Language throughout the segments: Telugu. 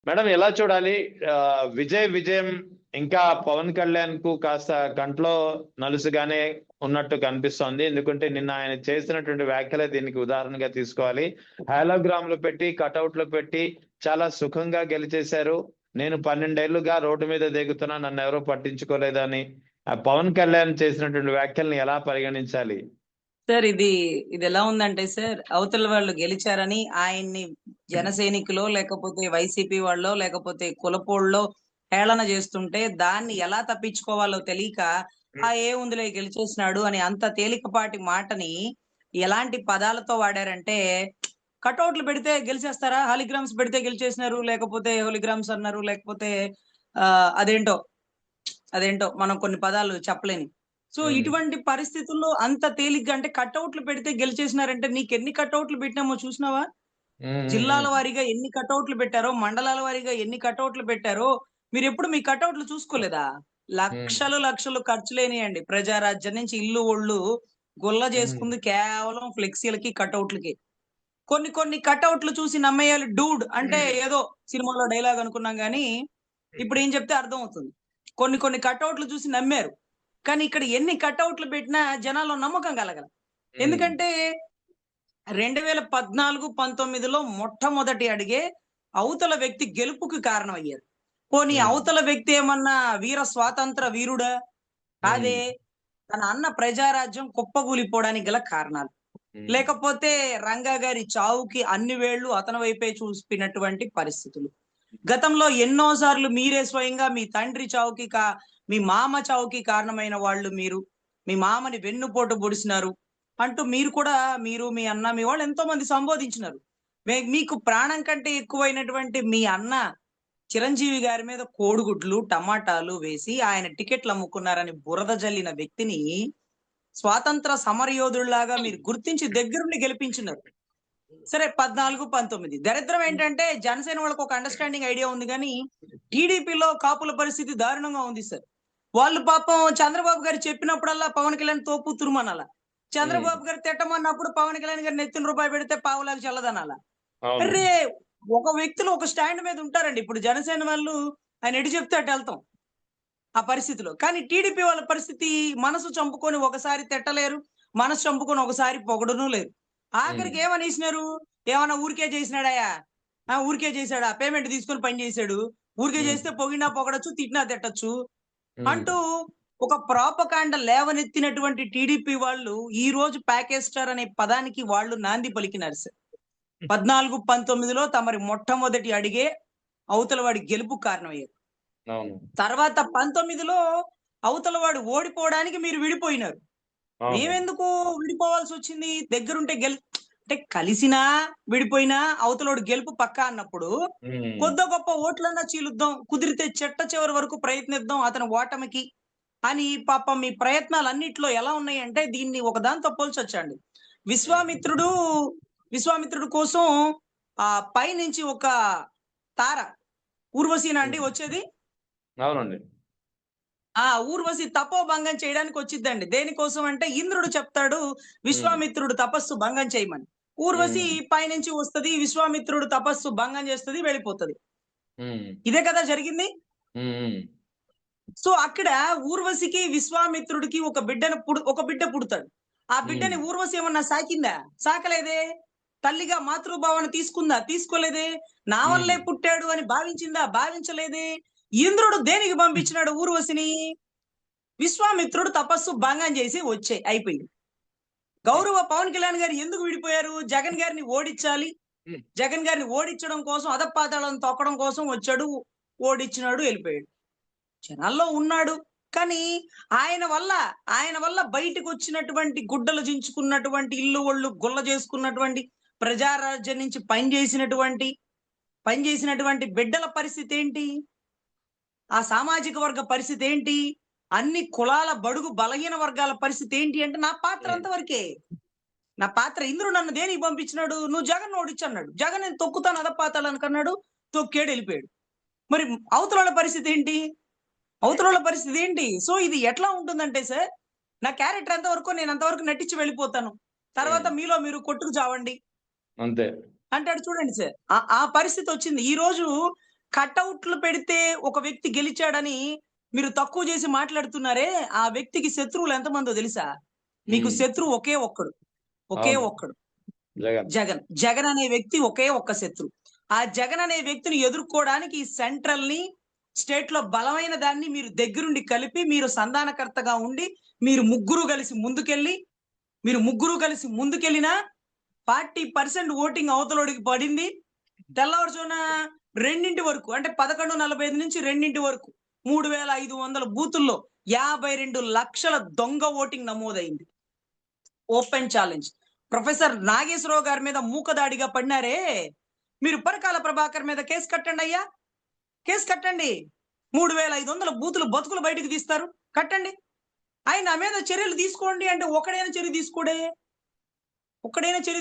మేడం ఎలా చూడాలి? విజయం ఇంకా పవన్ కళ్యాణ్ కు కాస్త కంట్లో నలుసుగానే ఉన్నట్టు కనిపిస్తోంది. ఎందుకంటే నిన్న ఆయన చేసినటువంటి వ్యాఖ్యలే దీనికి ఉదాహరణగా తీసుకోవాలి. హాలోగ్రామ్లు పెట్టి, కటౌట్లు పెట్టి చాలా సుఖంగా గెలిచేశారు. నేను 12 ఏళ్లుగా రోడ్డు మీద దిగుతున్నా, నన్ను ఎవరూ పట్టించుకోలేదని పవన్ కళ్యాణ్ చేసినటువంటి వ్యాఖ్యల్ని ఎలా పరిగణించాలి? సార్ ఇది ఎలా ఉందంటే సార్, అవతల వాళ్ళు గెలిచారని ఆయన్ని జన సైనికులో లేకపోతే వైసీపీ వాళ్ళో లేకపోతే కులపోళ్ళో హేళన చేస్తుంటే దాన్ని ఎలా తప్పించుకోవాలో తెలియక ఏముందిలే గెలిచేసినాడు అని అంత తేలికపాటి మాటని ఎలాంటి పదాలతో వాడారంటే, కటౌట్లు పెడితే గెలిచేస్తారా, హాలిగ్రామ్స్ పెడితే గెలిచేసినారు, లేకపోతే హోలిగ్రామ్స్ అన్నారు, లేకపోతే ఆ అదేంటో అదేంటో మనం కొన్ని పదాలు చెప్పలేని. సో ఇటువంటి పరిస్థితుల్లో అంత తేలిగ్గా అంటే కటౌట్లు పెడితే గెలిచేసినారంటే నీకెన్ని కటౌట్లు పెట్టినామో చూసినావా? జిల్లాల వారీగా ఎన్ని కటౌట్లు పెట్టారో, మండలాల వారీగా ఎన్ని కటౌట్లు పెట్టారో మీరెప్పుడు మీ కటౌట్లు చూసుకోలేదా? లక్షలు ఖర్చులేనియండి. ప్రజారాజ్యం నుంచి ఇల్లు ఒళ్ళు గొల్ల చేసుకుంది కేవలం ఫ్లెక్సీలకి, కటౌట్లకి. కొన్ని కటౌట్లు చూసి నమ్మేయాలి. డూడ్ అంటే ఏదో సినిమాలో డైలాగ్ అనుకున్నాం గానీ ఇప్పుడు ఏం చెప్తే అర్థం అవుతుంది. కొన్ని కటౌట్లు చూసి నమ్మారు. కానీ ఇక్కడ ఎన్ని కటౌట్లు పెట్టినా జనాల్లో నమ్మకం కలగల. ఎందుకంటే 2014, 19లో మొట్టమొదటి అడిగే అవతల వ్యక్తి గెలుపుకి కారణమయ్యారు. పోనీ అవతల వ్యక్తి ఏమన్నా వీర స్వాతంత్ర వీరుడా? కాదే. తన అన్న ప్రజారాజ్యం కుప్పగూలిపోవడానికి గల కారణాలు. లేకపోతే రంగా గారి చావుకి అన్ని వేళ్లు అతని వైపే చూపినటువంటి పరిస్థితులు. గతంలో ఎన్నో సార్లు మీరే స్వయంగా మీ తండ్రి చావుకి మీ మామ చావుకి కారణమైన వాళ్ళు మీరు. మీ మామని వెన్నుపోటు పొడిచినారు అంటూ మీరు కూడా, మీరు మీ అన్న మీ వాళ్ళు ఎంతో మంది సంబోధించినారు. మీకు ప్రాణం కంటే ఎక్కువైనటువంటి మీ అన్న చిరంజీవి గారి మీద కోడిగుడ్లు, టమాటాలు వేసి ఆయన టికెట్లు అమ్ముకున్నారని బురద జల్లిన వ్యక్తిని స్వాతంత్ర సమరయోధుల్లాగా మీరు గుర్తించి దగ్గరుండి గెలిపించినారు. సరే 14, 19 దరిద్రం ఏంటంటే జనసేన వాళ్ళకి ఒక అండర్స్టాండింగ్ ఐడియా ఉంది కానీ టీడీపీలో కాపుల పరిస్థితి దారుణంగా ఉంది సార్. వాళ్ళు పాపం చంద్రబాబు గారు చెప్పినప్పుడల్లా పవన్ కళ్యాణ్ తోపు తురుమనాల, చంద్రబాబు గారు తిట్టమన్నప్పుడు పవన్ కళ్యాణ్ గారు నెత్తిన రూపాయి పెడితే పావులాగా చల్లదనాల. అరే, ఒక వ్యక్తులు ఒక స్టాండ్ మీద ఉంటారండి. ఇప్పుడు జనసేన వాళ్ళు ఆయన ఎటు చెప్తే అటు వెళ్తాం ఆ పరిస్థితిలో. కానీ టీడీపీ వాళ్ళ పరిస్థితి మనసు చంపుకొని ఒకసారి తిట్టలేరు, మనసు చంపుకొని ఒకసారి పొగడను లేరు. ఆఖరికి ఏమనేసినారు? ఏమన్నా ఊరికే చేసినాడాయా? ఊరికే చేశాడా? పేమెంట్ తీసుకొని పని చేశాడు, ఊరికే చేస్తే పొగినా పొగడచ్చు, తిట్టినా తిట్టచ్చు అంటూ ఒక ప్రాపకాండ లేవనెత్తినటువంటి టీడీపీ వాళ్ళు ఈ రోజు ప్యాకేజ్ స్టార్ అనే పదానికి వాళ్ళు నాంది పలికినారు సార్. 14, 19లో తమరి మొట్టమొదటి అడిగే అవతల వాడి గెలుపు కారణమయ్యారు. తర్వాత 19లో అవతల వాడు ఓడిపోవడానికి మీరు విడిపోయినారు. మేమెందుకు విడిపోవాల్సి వచ్చింది? దగ్గరుంటే అంటే కలిసినా విడిపోయినా అవతలోడు గెలుపు పక్కా అన్నప్పుడు కొద్ది గొప్ప ఓట్లన్నా చీలుద్దాం, కుదిరితే చెట్ట చివరి వరకు ప్రయత్నిద్దాం అతని ఓటమికి అని. పాపం మీ ప్రయత్నాలు అన్నిట్లో ఎలా ఉన్నాయి అంటే దీన్ని ఒకదాంతో పోల్చొచ్చండి. విశ్వామిత్రుడు కోసం పైనుంచి ఒక తార ఊర్వశీన అండి వచ్చేది. అవునండి. ఊర్వశి తపోభంగం చేయడానికి వచ్చిద్దండి. దేనికోసం అంటే ఇంద్రుడు చెప్తాడు విశ్వామిత్రుడు తపస్సు భంగం చేయమని. ఊర్వశి పైనుంచి వస్తది, విశ్వామిత్రుడు తపస్సు భంగం చేస్తుంది, వెళ్ళిపోతుంది. ఇదే కదా జరిగింది. సో అక్కడ ఊర్వశికి విశ్వామిత్రుడికి ఒక బిడ్డ పుడతాడు. ఆ బిడ్డని ఊర్వశి ఏమన్నా సాకిందా? సాకలేదే. తల్లిగా మాతృభావన తీసుకుందా? తీసుకోలేదే. నా వల్లే పుట్టాడు అని భావించిందా? భావించలేదే. ఇంద్రుడు దేనికి పంపించినాడు ఊర్వశిని? విశ్వామిత్రుడు తపస్సు భంగం చేసి అయిపోయింది. గౌరవ పవన్ కళ్యాణ్ గారు ఎందుకు విడిపోయారు? జగన్ గారిని ఓడించాలి, జగన్ గారిని ఓడించడం కోసం అధపాతాళం తొక్కడం కోసం వచ్చాడు, ఓడించినాడు, వెళ్ళిపోయాడు. జనాల్లో ఉన్నాడు. కానీ ఆయన వల్ల బయటకు వచ్చినటువంటి గుడ్డలు చించుకున్నటువంటి, ఇల్లు ఒళ్ళు గుల్ల చేసుకున్నటువంటి, ప్రజారాజ్యం నుంచి పనిచేసినటువంటి బిడ్డల పరిస్థితి ఏంటి? ఆ సామాజిక వర్గ పరిస్థితి ఏంటి? అన్ని కులాల బడుగు బలహీన వర్గాల పరిస్థితి ఏంటి అంటే నా పాత్ర అంతవరకే. నా పాత్ర ఇంద్రుడు నన్ను దేనికి పంపించినాడు? నువ్వు జగన్ ఓడించన్నాడు. జగన్ నేను తొక్కుతాను అధపాతాళానికి అన్నాడు, తొక్కేడు, వెళ్ళిపోయాడు. మరి అవతల పరిస్థితి ఏంటి? సో ఇది ఎట్లా ఉంటుందంటే సార్, నా క్యారెక్టర్ ఎంతవరకు నేను అంతవరకు నటించి వెళ్ళిపోతాను, తర్వాత మీలో మీరు కొట్టుకు చావండి అంతే అంటాడు. చూడండి సార్, ఆ పరిస్థితి వచ్చింది. ఈ రోజు కటౌట్లు పెడితే ఒక వ్యక్తి గెలిచాడని మీరు తక్కువ చేసి మాట్లాడుతున్నారే, ఆ వ్యక్తికి శత్రువులు ఎంతమందో తెలుసా? మీకు శత్రువు ఒకే ఒక్కడు. ఒకే అవును. ఒక్కడు. జగన్. జగన్. జగన్ అనే వ్యక్తి ఒకే ఒక్క శత్రువు. ఆ జగన్ అనే వ్యక్తిని ఎదుర్కోవడానికి సెంట్రల్ ని, స్టేట్ లో బలమైన దాన్ని మీరు దగ్గరుండి కలిపి, మీరు సంధానకర్తగా ఉండి, మీరు ముగ్గురు కలిసి ముందుకెళ్ళినా 40% ఓటింగ్ అవతలోడికి పడింది. తెల్లవారుజామున 2 వరకు, అంటే 11:45 నుంచి 2 వరకు 3500 బూతుల్లో 52 లక్షల దొంగ ఓటింగ్ నమోదైంది. Open challenge. ప్రొఫెసర్ నాగేశ్వరరావు గారి మీద మూకదాడిగా పడినారే, మీరు పరకాల ప్రభాకర్ మీద కేసు కట్టండి అయ్యా, కేసు కట్టండి. 3500 బూతులు బతుకులు బయటకు తీస్తారు, కట్టండి. ఆయన మీద చర్యలు తీసుకోండి అంటే ఒక్కడైనా చర్య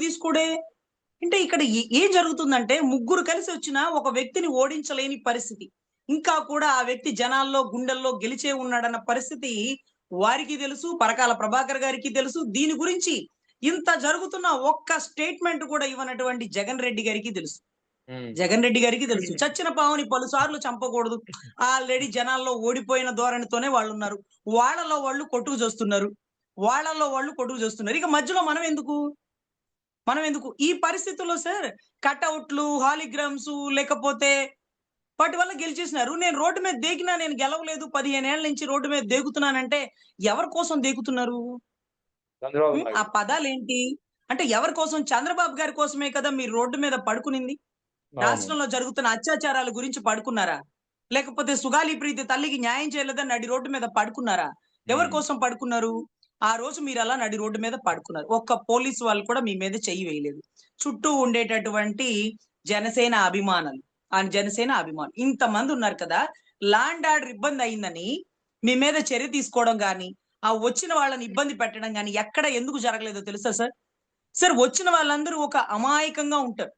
తీసుకోడే. అంటే ఇక్కడ ఏం జరుగుతుందంటే, ముగ్గురు కలిసి వచ్చిన ఒక వ్యక్తిని ఓడించలేని పరిస్థితి. ఇంకా కూడా ఆ వ్యక్తి జనాల్లో, గుండెల్లో గెలిచే ఉన్నాడన్న పరిస్థితి వారికి తెలుసు, పరకాల ప్రభాకర్ గారికి తెలుసు. దీని గురించి ఇంత జరుగుతున్న ఒక్క స్టేట్మెంట్ కూడా ఇవ్వనటువంటి జగన్ రెడ్డి గారికి తెలుసు. చచ్చిన పావుని పలుసార్లు చంపకూడదు. ఆల్రెడీ జనాల్లో ఓడిపోయిన ధోరణితోనే వాళ్ళు ఉన్నారు. వాళ్ళలో వాళ్ళు కొట్టుకు చూస్తున్నారు. ఇక మధ్యలో మనం ఎందుకు ఈ పరిస్థితుల్లో సార్? కట్అవుట్లు, హాలిగ్రామ్స్ లేకపోతే వాటి వల్ల గెలిచేసినారు. నేను రోడ్డు మీద దేకినా నేను గెలవలేదు, 15 ఏళ్ల నుంచి రోడ్డు మీద దేకుతున్నానంటే ఎవరి కోసం దేకుతున్నారు? ఆ పదాలేంటి? అంటే ఎవరి కోసం? చంద్రబాబు గారి కోసమే కదా మీరు రోడ్డు మీద పడుకునింది. రాష్ట్రంలో జరుగుతున్న అత్యాచారాల గురించి పడుకున్నారా? లేకపోతే సుగాలి ప్రీతి తల్లికి న్యాయం చేయలేదని నడి రోడ్డు మీద పడుకున్నారా? ఎవరి కోసం పడుకున్నారు? ఆ రోజు మీరు అలా నడి రోడ్డు మీద పడుకున్నారు. ఒక్క పోలీసు వాళ్ళు కూడా మీ మీద చెయ్యి వేయలేదు. చుట్టూ ఉండేటటువంటి జనసేన అభిమానులు ఇంతమంది ఉన్నారు కదా, ల్యాండ్ ఆర్డర్ ఇబ్బంది అయిందని మీ మీద చర్య తీసుకోవడం గాని, ఆ వచ్చిన వాళ్ళని ఇబ్బంది పెట్టడం గాని ఎక్కడ ఎందుకు జరగలేదో తెలుసా సార్? వచ్చిన వాళ్ళందరూ ఒక అమాయకంగా ఉంటారు.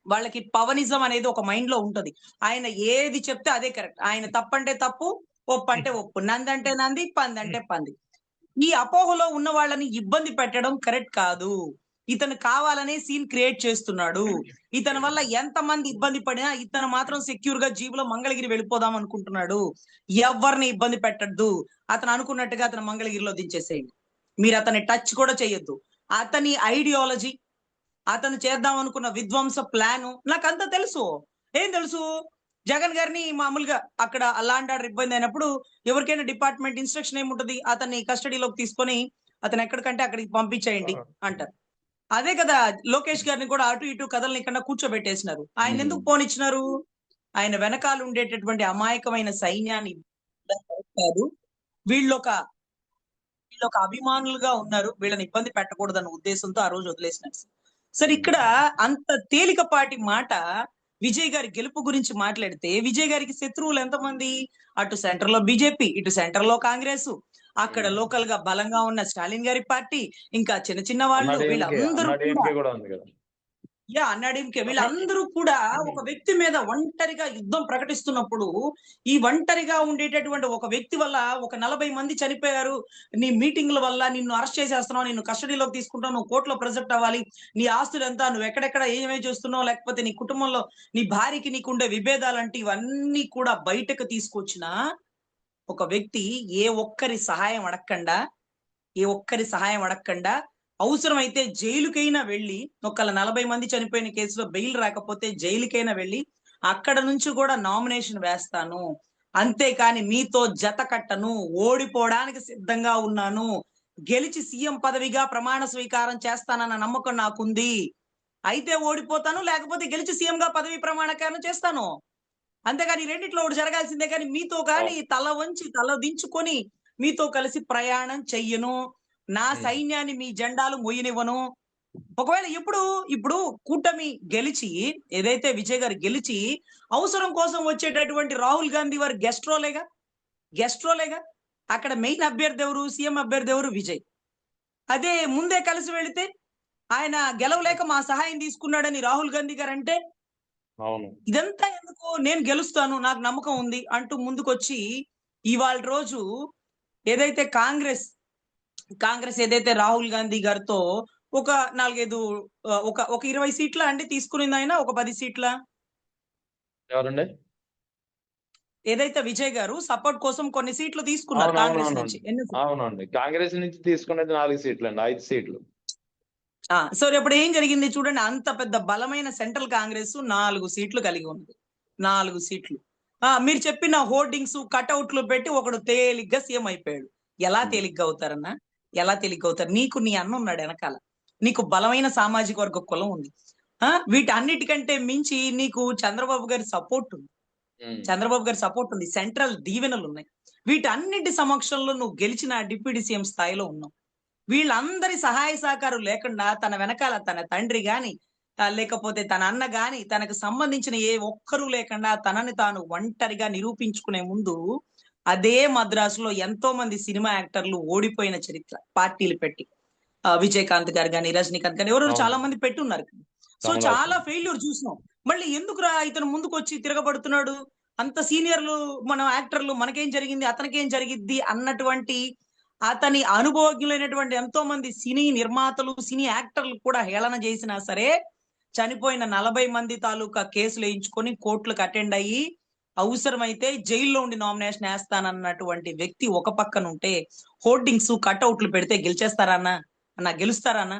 వాళ్ళకి పవనిజం అనేది ఒక మైండ్ లో ఉంటది. ఆయన ఏది చెప్తే అదే కరెక్ట్. ఆయన తప్పంటే తప్పు, ఒప్పు అంటే ఒప్పు, నందంటే నంది, పందంటే పంది. ఈ అపోహలో ఉన్న వాళ్ళని ఇబ్బంది పెట్టడం కరెక్ట్ కాదు. ఇతను కావాలనే సీన్ క్రియేట్ చేస్తున్నాడు. ఇతని వల్ల ఎంత మంది ఇబ్బంది పడినా ఇతను మాత్రం సెక్యూర్ గా జీబులో మంగళగిరి వెళ్ళిపోదాం అనుకుంటున్నాడు. ఎవరిని ఇబ్బంది పెట్టద్దు. అతను అనుకున్నట్టుగా అతను మంగళగిరిలో దించేసేయండి. మీరు అతన్ని టచ్ కూడా చేయొద్దు. అతని ఐడియాలజీ, అతను చేద్దాం అనుకున్న విధ్వంస ప్లాను నాకంతా తెలుసు. ఏం తెలుసు? జగన్ గారిని మామూలుగా అక్కడ ల్యాండ్ ఆర్డర్ ఇబ్బంది అయినప్పుడు ఎవరికైనా డిపార్ట్మెంట్ ఇన్స్ట్రక్షన్ ఏముంటది? అతన్ని కస్టడీలోకి తీసుకొని అతను ఎక్కడికంటే అక్కడికి పంపించేయండి అంటారు. అదే కదా, లోకేష్ గారిని కూడా అటు ఇటు కదలనికన్నా కూర్చోబెట్టేసినారు. ఆయన ఎందుకు పోనిచ్చినారు? ఆయన వెనకాల ఉండేటటువంటి అమాయకమైన సైన్యాన్ని కాదు, వీళ్ళొక అభిమానులుగా ఉన్నారు, వీళ్ళని ఇబ్బంది పెట్టకూడదన్న ఉద్దేశంతో ఆ రోజు వదిలేసినారు. సరే, ఇక్కడ అంత తేలికపాటి మాట విజయ్ గారి గెలుపు గురించి మాట్లాడితే, విజయ్ గారికి శత్రువులు ఎంతమంది? అటు సెంటర్ లో బీజేపీ, ఇటు సెంటర్ లో కాంగ్రెస్, అక్కడ లోకల్ గా బలంగా ఉన్న స్టాలిన్ గారి పార్టీ, ఇంకా చిన్న వాళ్ళు, వీళ్ళందరూ వీళ్ళందరూ కూడా ఒక వ్యక్తి మీద ఒంటరిగా యుద్ధం ప్రకటిస్తున్నప్పుడు, ఈ ఒంటరిగా ఉండేటటువంటి ఒక వ్యక్తి వల్ల ఒక 40 మంది చనిపోయారు, నీ మీటింగ్ల వల్ల నిన్ను అరెస్ట్ చేసేస్తున్నావు, నిన్ను కస్టడీలోకి తీసుకుంటావు, నువ్వు కోర్టులో ప్రొజెక్ట్ అవ్వాలి, నీ ఆస్తులు ఎంత, నువ్వు ఎక్కడెక్కడ ఏమేమి చేస్తున్నావు, లేకపోతే నీ కుటుంబంలో నీ భార్యకి నీకుండే విభేదాలంటే ఇవన్నీ కూడా బయటకు తీసుకొచ్చిన ఒక వ్యక్తి ఏ ఒక్కరి సహాయం అడగకుండా అవసరమైతే జైలుకైనా వెళ్ళి, ఒకళ్ళ 40 మంది చనిపోయిన కేసులో బెయిల్ రాకపోతే జైలుకైనా వెళ్ళి అక్కడ నుంచి కూడా నామినేషన్ వేస్తాను, అంతేకాని మీతో జత కట్టను, ఓడిపోవడానికి సిద్ధంగా ఉన్నాను, గెలిచి సీఎం పదవిగా ప్రమాణ స్వీకారం చేస్తానన్న నమ్మకం నాకుంది, అయితే ఓడిపోతాను, లేకపోతే గెలిచి సీఎం గా పదవి ప్రమాణీకరణ చేస్తాను, అంతేగాని రెండిట్లో ఒకటి జరగాల్సిందే. కానీ మీతో కానీ తల వంచి తల దించుకొని మీతో కలిసి ప్రయాణం చెయ్యను, నా సైన్యాన్ని మీ జెండాలు మొయ్యనివ్వను. ఒకవేళ ఇప్పుడు కూటమి గెలిచి, ఏదైతే విజయ్ గారు గెలిచి అవసరం కోసం వచ్చేటటువంటి రాహుల్ గాంధీ వారు గెస్ట్ రోలేగా అక్కడ మెయిన్ అభ్యర్థి ఎవరు? సీఎం అభ్యర్థి ఎవరు? విజయ్. అదే ముందే కలిసి వెళితే ఆయన గెలవలేక మా సహాయం తీసుకున్నాడని రాహుల్ గాంధీ గారు అంటే, ఇదంతా ఎందుకు? నేను గెలుస్తాను, నాకు నమ్మకం ఉంది అంటూ ముందుకొచ్చి ఇవాళ రోజు ఏదైతే కాంగ్రెస్ ఏదైతే రాహుల్ గాంధీ గారితో ఒక 4-5 ఒక 20 సీట్ల అండి తీసుకునింది ఆయన, ఒక 10 సీట్ల ఎవరండి? ఏదైతే విజయ్ గారు సపోర్ట్ కోసం కొన్ని సీట్లు తీసుకున్నారు కాంగ్రెస్ నుంచి. అవునండి. కాంగ్రెస్ నుంచి తీసుకునేది 4 సీట్లండి, 5 సీట్లు. సో ఇప్పుడు ఏం జరిగింది చూడండి, అంత పెద్ద బలమైన సెంట్రల్ కాంగ్రెస్ 4 సీట్లు కలిగి ఉంది. 4 సీట్లు. మీరు చెప్పిన హోర్డింగ్స్ కట్అవుట్లు పెట్టి ఒకడు తేలిగ్గా సీఎం అయిపోయాడు. ఎలా తేలిగ్గా అవుతారన్నా? ఎలా తేలిగ్గా అవుతారు? నీకు నీ అన్న ఉన్నాడు వెనకాల, నీకు బలమైన సామాజిక వర్గ కులం ఉంది. వీటన్నిటికంటే మించి నీకు చంద్రబాబు గారి సపోర్ట్ ఉంది. చంద్రబాబు గారి సపోర్ట్ ఉంది, సెంట్రల్ దీవెనలు ఉన్నాయి. వీటన్నిటి సమక్షంలో నువ్వు గెలిచిన డిప్యూటీ సీఎం స్థాయిలో ఉన్నావు. వీళ్ళందరి సహాయ సహకారం లేకుండా తన వెనకాల తన తండ్రి గాని లేకపోతే తన అన్న గాని తనకు సంబంధించిన ఏ ఒక్కరూ లేకుండా తనని తాను ఒంటరిగా నిరూపించుకునే ముందు అదే మద్రాసులో ఎంతో మంది సినిమా యాక్టర్లు ఓడిపోయిన చరిత్ర పార్టీలు పెట్టి. విజయకాంత్ గారు గాని, రజనీకాంత్ గాని, ఎవరు చాలా మంది పెట్టున్నారు. సో చాలా ఫెయిల్యూర్ చూసినాం. మళ్ళీ ఎందుకురా ఇతను ముందుకు వచ్చి తిరగబడుతున్నాడు? అంత సీనియర్లు మన యాక్టర్లు, మనకేం జరిగింది అతనికేం జరిగిద్ది అన్నటువంటి అతని అనుభవజ్ఞులైనటువంటి ఎంతో మంది సినీ నిర్మాతలు, సినీ యాక్టర్లు కూడా హేళన చేసినా సరే చనిపోయిన 40 మంది తాలూకా కేసులు వేయించుకొని కోర్టులకు అటెండ్ అయ్యి అవసరమైతే జైల్లో ఉండి నామినేషన్ వేస్తానన్నటువంటి వ్యక్తి ఒక పక్కన ఉంటే, హోర్డింగ్స్ కట్అవుట్లు పెడితే గెలిచేస్తారా అన్న గెలుస్తారా అన్న?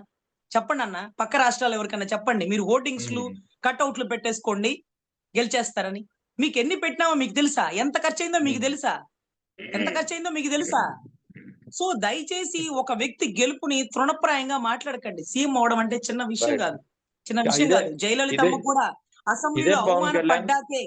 చెప్పండి అన్న. పక్క రాష్ట్రాలు ఎవరికన్నా చెప్పండి, మీరు హోర్డింగ్స్లు కట్అవుట్లు పెట్టేసుకోండి గెలిచేస్తారని. మీకు ఎన్ని పెట్టినామో మీకు తెలుసా? ఎంత ఖర్చు అయిందో మీకు తెలుసా? ఎంత ఖర్చు అయిందో మీకు తెలుసా? సో దయచేసి ఒక వ్యక్తి గెలుపుని తృణప్రాయంగా మాట్లాడకండి. సీఎం అవడం అంటే చిన్న విషయం కాదు, చిన్న విషయం కాదు. జయలలితమ్మ కూడా అసెంబ్లీలో అవమానపడ్డాకే